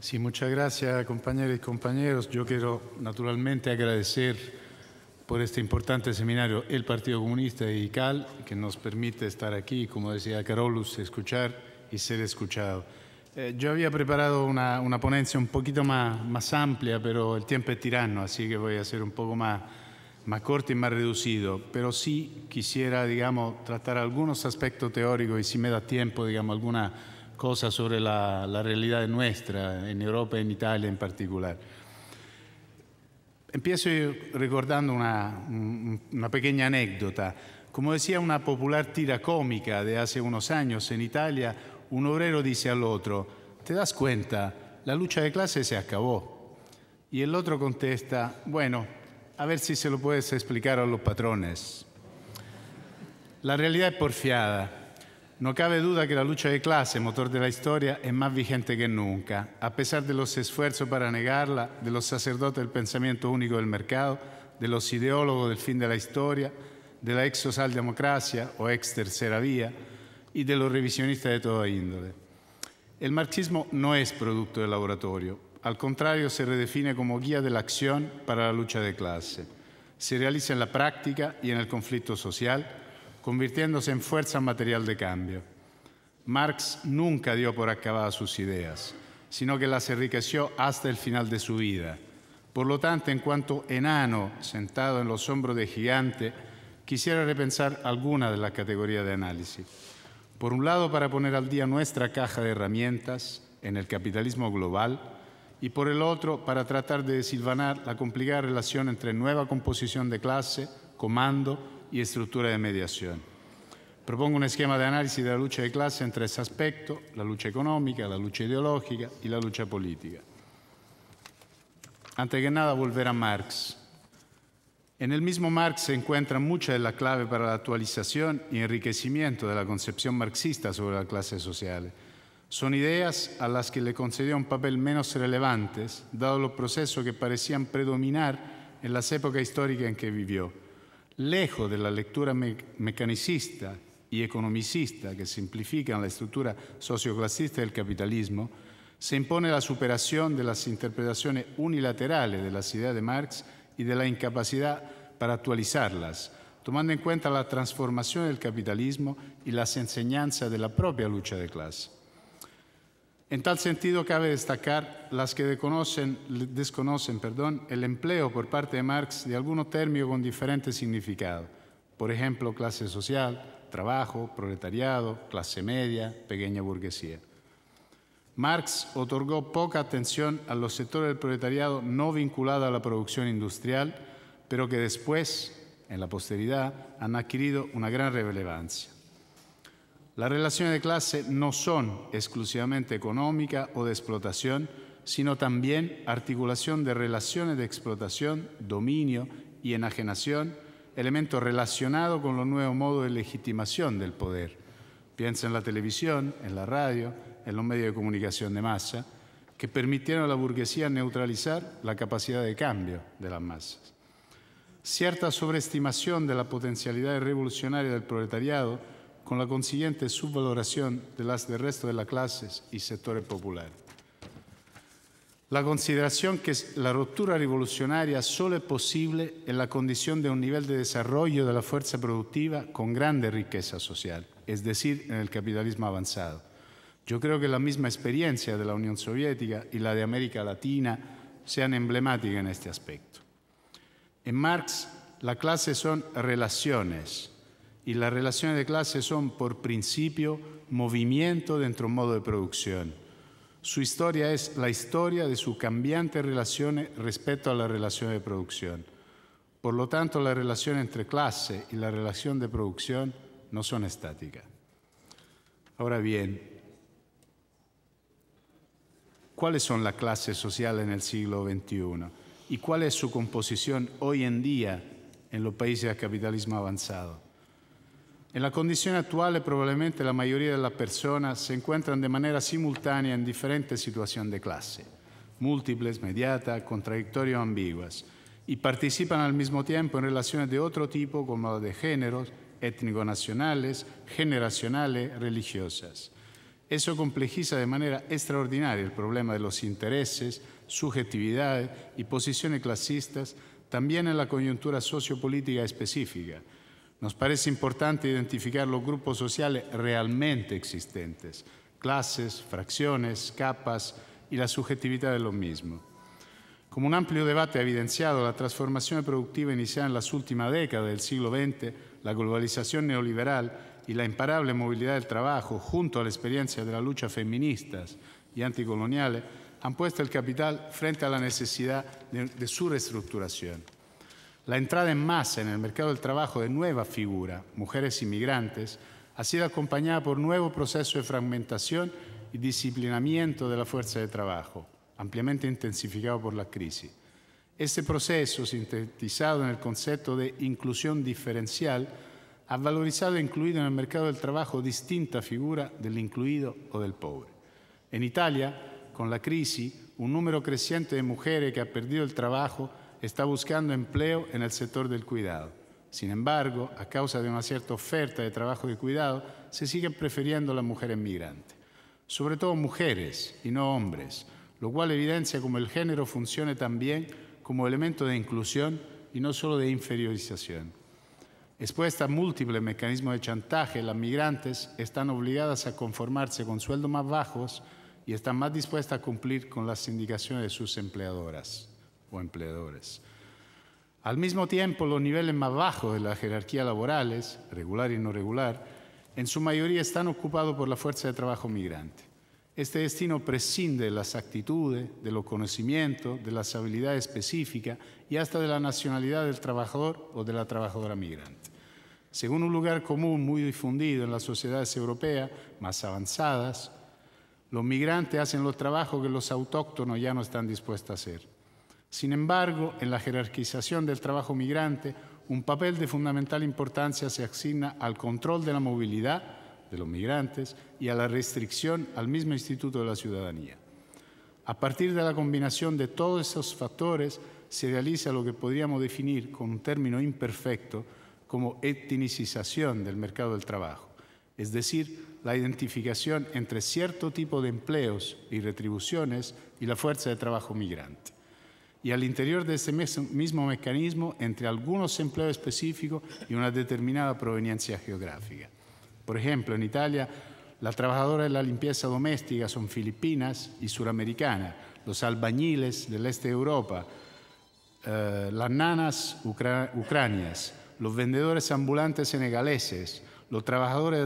Sí, muchas gracias, compañeras y compañeros. Yo quiero naturalmente agradecer por este importante seminario el Partido Comunista y CAL, que nos permite estar aquí, como decía Carolus, escuchar y ser escuchado. Yo había preparado una ponencia un poquito más amplia, pero el tiempo es tirano, así que voy a ser un poco más corto y más reducido. Pero sí quisiera, digamos, tratar algunos aspectos teóricos y si me da tiempo, digamos, alguna cosa sobre la realidad nuestra, en Europa y en Italia en particular. Empiezo recordando una pequeña anécdota. Como decía una popular tira cómica de hace unos años en Italia, un obrero dice al otro: ¿te das cuenta? La lucha de clase se acabó. Y el otro contesta: bueno, a ver si se lo puedes explicar a los patrones. La realidad es porfiada. No cabe duda que la lucha de clase, motor de la historia, es más vigente que nunca, a pesar de los esfuerzos para negarla, de los sacerdotes del pensamiento único del mercado, de los ideólogos del fin de la historia, de la ex socialdemocracia o ex tercera vía y de los revisionistas de toda índole. El marxismo no es producto del laboratorio, al contrario se redefine como guía de la acción para la lucha de clase. Se realiza en la práctica y en el conflicto social, convirtiéndose en fuerza material de cambio. Marx nunca dio por acabadas sus ideas, sino que las enriqueció hasta el final de su vida. Por lo tanto, en cuanto enano sentado en los hombros de gigante, quisiera repensar alguna de las categorías de análisis. Por un lado, para poner al día nuestra caja de herramientas en el capitalismo global, y por el otro, para tratar de desilvanar la complicada relación entre nueva composición de clase, comando y estructura de mediación. Propongo un esquema de análisis de la lucha de clase en tres aspectos: la lucha económica, la lucha ideológica y la lucha política. Antes que nada, volver a Marx. En el mismo Marx se encuentra mucha de la clave para la actualización y enriquecimiento de la concepción marxista sobre las clases sociales. Son ideas a las que le concedió un papel menos relevante, dado los procesos que parecían predominar en las épocas históricas en que vivió. Lejos de la lectura mecanicista y economicista que simplifican la estructura socioclasista del capitalismo, se impone la superación de las interpretaciones unilaterales de las ideas de Marx y de la incapacidad para actualizarlas, tomando en cuenta la transformación del capitalismo y las enseñanzas de la propia lucha de clase. En tal sentido, cabe destacar las que desconocen el empleo por parte de Marx de algunos términos con diferentes significados. Por ejemplo, clase social, trabajo, proletariado, clase media, pequeña burguesía. Marx otorgó poca atención a los sectores del proletariado no vinculados a la producción industrial, pero que después, en la posteridad, han adquirido una gran relevancia. Las relaciones de clase no son exclusivamente económicas o de explotación, sino también articulación de relaciones de explotación, dominio y enajenación, elementos relacionados con los nuevos modos de legitimación del poder. Piensa en la televisión, en la radio, en los medios de comunicación de masa, que permitieron a la burguesía neutralizar la capacidad de cambio de las masas. Cierta sobreestimación de la potencialidad revolucionaria del proletariado, con la consiguiente subvaloración de las del resto de las clases y sectores populares. La consideración que la ruptura revolucionaria solo es posible en la condición de un nivel de desarrollo de la fuerza productiva con grande riqueza social, es decir, en el capitalismo avanzado. Yo creo que la misma experiencia de la Unión Soviética y la de América Latina sean emblemáticas en este aspecto. En Marx, la clase son relaciones, y las relaciones de clase son, por principio, movimiento dentro de un modo de producción. Su historia es la historia de sus cambiantes relaciones respecto a las relaciones de producción. Por lo tanto, la relación entre clase y la relación de producción no son estáticas. Ahora bien, ¿cuáles son las clases sociales en el siglo XXI? ¿Y cuál es su composición hoy en día en los países del capitalismo avanzado? En la condición actual, probablemente la mayoría de las personas se encuentran de manera simultánea en diferentes situaciones de clase, múltiples, mediatas, contradictorias o ambiguas, y participan al mismo tiempo en relaciones de otro tipo como las de géneros, étnico-nacionales, generacionales, religiosas. Eso complejiza de manera extraordinaria el problema de los intereses, subjetividades y posiciones clasistas también en la coyuntura sociopolítica específica. Nos parece importante identificar los grupos sociales realmente existentes, clases, fracciones, capas y la subjetividad de los mismos. Como un amplio debate ha evidenciado, la transformación productiva iniciada en las últimas décadas del siglo XX, la globalización neoliberal y la imparable movilidad del trabajo, junto a la experiencia de la lucha feministas y anticoloniales, han puesto el capital frente a la necesidad de su reestructuración. La entrada en masa en el mercado del trabajo de nuevas figuras, mujeres inmigrantes, ha sido acompañada por nuevo proceso de fragmentación y disciplinamiento de la fuerza de trabajo, ampliamente intensificado por la crisis. Este proceso, sintetizado en el concepto de inclusión diferencial, ha valorizado e incluido en el mercado del trabajo distintas figuras del incluido o del pobre. En Italia, con la crisis, un número creciente de mujeres que ha perdido el trabajo está buscando empleo en el sector del cuidado. Sin embargo, a causa de una cierta oferta de trabajo de cuidado, se siguen prefiriendo las mujeres migrantes, sobre todo mujeres y no hombres, lo cual evidencia cómo el género funciona también como elemento de inclusión y no solo de inferiorización. Expuestas a múltiples mecanismos de chantaje, las migrantes están obligadas a conformarse con sueldos más bajos y están más dispuestas a cumplir con las indicaciones de sus empleadoras o empleadores. Al mismo tiempo, los niveles más bajos de la jerarquía laborales, regular y no regular, en su mayoría están ocupados por la fuerza de trabajo migrante. Este destino prescinde de las actitudes, de los conocimientos, de las habilidades específicas y hasta de la nacionalidad del trabajador o de la trabajadora migrante. Según un lugar común muy difundido en las sociedades europeas más avanzadas, los migrantes hacen los trabajos que los autóctonos ya no están dispuestos a hacer. Sin embargo, en la jerarquización del trabajo migrante, un papel de fundamental importancia se asigna al control de la movilidad de los migrantes y a la restricción al mismo Instituto de la Ciudadanía. A partir de la combinación de todos esos factores, se realiza lo que podríamos definir con un término imperfecto como etnicización del mercado del trabajo, es decir, la identificación entre cierto tipo de empleos y retribuciones y la fuerza de trabajo migrante. Y al interior de ese mismo mecanismo, entre algunos empleos específicos y una determinada proveniencia geográfica. Por ejemplo, en Italia, las trabajadoras de la limpieza doméstica son filipinas y suramericanas, los albañiles del este de Europa, las nanas ucranianas, los vendedores ambulantes senegaleses, las trabajadoras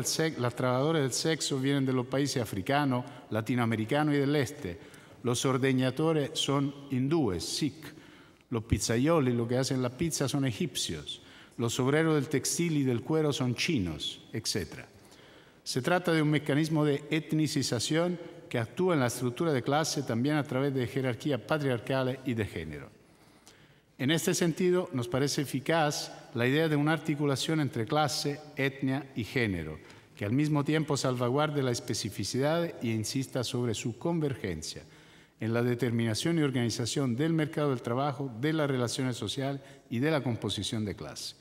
del sexo vienen de los países africanos, latinoamericanos y del este. Los ordeñadores son hindúes, sikh. Los pizzaioli, lo que hacen la pizza, son egipcios. Los obreros del textil y del cuero son chinos, etc. Se trata de un mecanismo de etnicización que actúa en la estructura de clase también a través de jerarquías patriarcales y de género. En este sentido, nos parece eficaz la idea de una articulación entre clase, etnia y género, que al mismo tiempo salvaguarde la especificidad e insista sobre su convergencia en la determinación y organización del mercado del trabajo, de las relaciones sociales y de la composición de clase.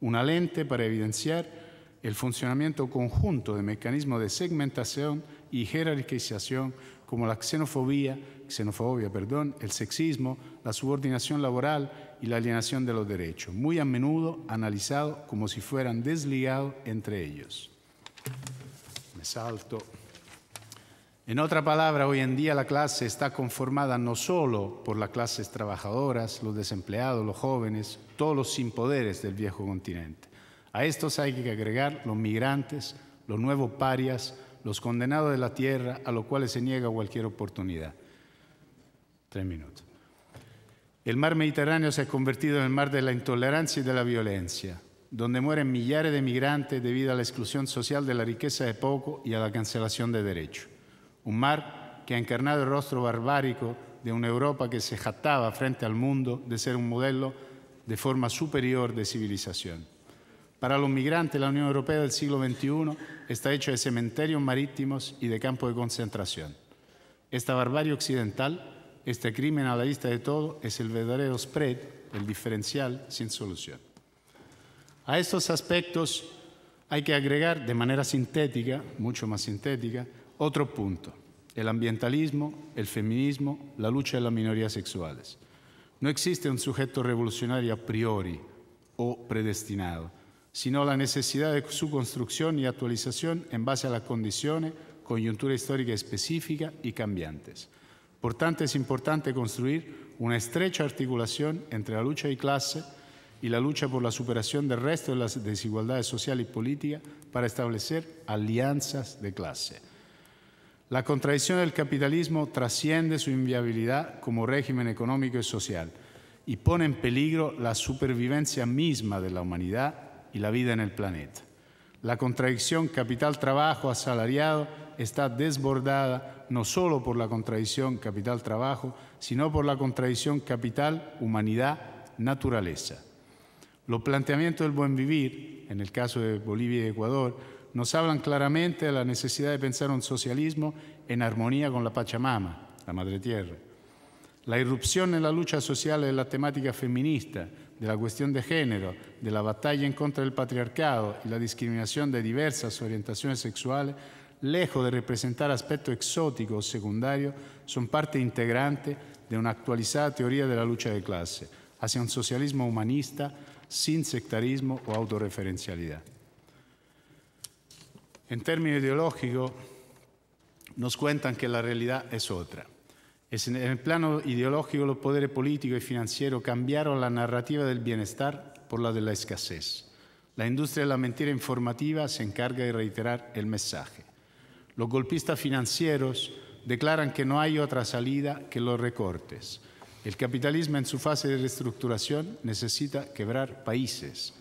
Una lente para evidenciar el funcionamiento conjunto de mecanismos de segmentación y jerarquización como la xenofobia, el sexismo, la subordinación laboral y la alienación de los derechos, muy a menudo analizados como si fueran desligados entre ellos. Me salto. En otra palabra, hoy en día la clase está conformada no solo por las clases trabajadoras, los desempleados, los jóvenes, todos los sin poderes del viejo continente. A estos hay que agregar los migrantes, los nuevos parias, los condenados de la tierra a los cuales se niega cualquier oportunidad. 3 minutos. El mar Mediterráneo se ha convertido en el mar de la intolerancia y de la violencia, donde mueren millares de migrantes debido a la exclusión social de la riqueza de poco y a la cancelación de derechos. Un mar que ha encarnado el rostro barbárico de una Europa que se jactaba frente al mundo de ser un modelo de forma superior de civilización. Para los migrantes, la Unión Europea del siglo XXI está hecha de cementerios marítimos y de campos de concentración. Esta barbarie occidental, este crimen a la vista de todo, es el verdadero spread, el diferencial sin solución. A estos aspectos hay que agregar de manera sintética, mucho más sintética, Otro punto, el ambientalismo, el feminismo, la lucha de las minorías sexuales. No existe un sujeto revolucionario a priori o predestinado, sino la necesidad de su construcción y actualización en base a las condiciones, coyuntura histórica específica y cambiantes. Por tanto, es importante construir una estrecha articulación entre la lucha de clase y la lucha por la superación del resto de las desigualdades sociales y políticas para establecer alianzas de clase. La contradicción del capitalismo trasciende su inviabilidad como régimen económico y social y pone en peligro la supervivencia misma de la humanidad y la vida en el planeta. La contradicción capital-trabajo asalariado está desbordada no solo por la contradicción capital-trabajo, sino por la contradicción capital-humanidad-naturaleza. Los planteamientos del buen vivir, en el caso de Bolivia y Ecuador, nos hablan claramente de la necesidad de pensar un socialismo en armonía con la Pachamama, la Madre Tierra. La irrupción en la lucha social de la temática feminista, de la cuestión de género, de la batalla en contra del patriarcado y la discriminación de diversas orientaciones sexuales, lejos de representar aspectos exóticos o secundarios, son parte integrante de una actualizada teoría de la lucha de clase hacia un socialismo humanista sin sectarismo o autorreferencialidad. En términos ideológicos, nos cuentan que la realidad es otra. En el plano ideológico, los poderes políticos y financieros cambiaron la narrativa del bienestar por la de la escasez. La industria de la mentira informativa se encarga de reiterar el mensaje. Los golpistas financieros declaran que no hay otra salida que los recortes. El capitalismo en su fase de reestructuración necesita quebrar países.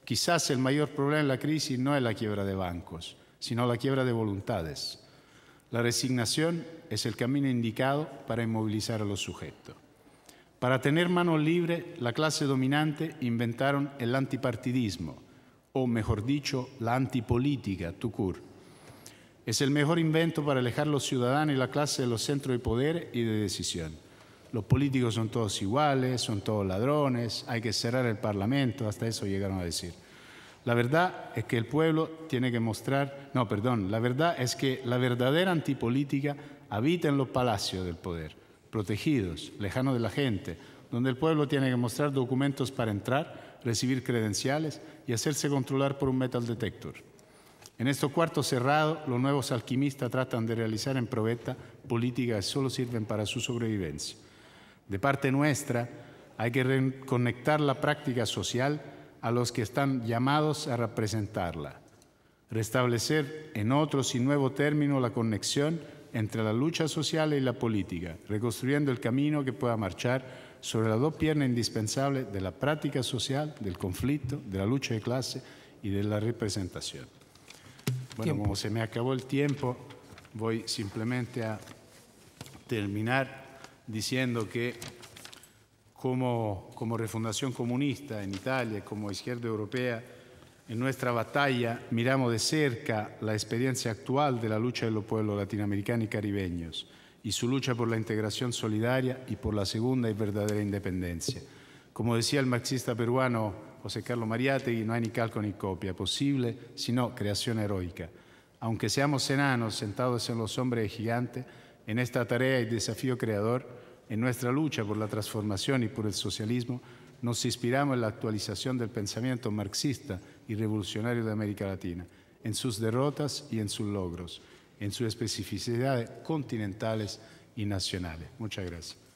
Quizás el mayor problema de la crisis no es la quiebra de bancos, sino la quiebra de voluntades. La resignación es el camino indicado para inmovilizar a los sujetos. Para tener manos libres, la clase dominante inventaron el antipartidismo, o mejor dicho, la antipolítica, tout court. Es el mejor invento para alejar a los ciudadanos y la clase de los centros de poder y de decisión. Los políticos son todos iguales, son todos ladrones, hay que cerrar el Parlamento, hasta eso llegaron a decir. La verdad es que el pueblo tiene que mostrar, la verdad es que la verdadera antipolítica habita en los palacios del poder, protegidos, lejanos de la gente, donde el pueblo tiene que mostrar documentos para entrar, recibir credenciales y hacerse controlar por un metal detector. En estos cuartos cerrados, los nuevos alquimistas tratan de realizar en probeta políticas que solo sirven para su sobrevivencia. De parte nuestra, hay que reconectar la práctica social a los que están llamados a representarla, restablecer en otros y nuevo término la conexión entre la lucha social y la política, reconstruyendo el camino que pueda marchar sobre las dos piernas indispensables de la práctica social, del conflicto, de la lucha de clase y de la representación. Bueno, como se me acabó el tiempo, voy simplemente a terminar diciendo que como Refundación Comunista en Italia, como Izquierda Europea, en nuestra batalla miramos de cerca la experiencia actual de la lucha de los pueblos latinoamericanos y caribeños y su lucha por la integración solidaria y por la segunda y verdadera independencia. Como decía el marxista peruano José Carlos Mariátegui, no hay ni calco ni copia posible, sino creación heroica. Aunque seamos enanos sentados en los hombros de gigantes, en esta tarea y desafío creador, en nuestra lucha por la transformación y por el socialismo, nos inspiramos en la actualización del pensamiento marxista y revolucionario de América Latina, en sus derrotas y en sus logros, en sus especificidades continentales y nacionales. Muchas gracias.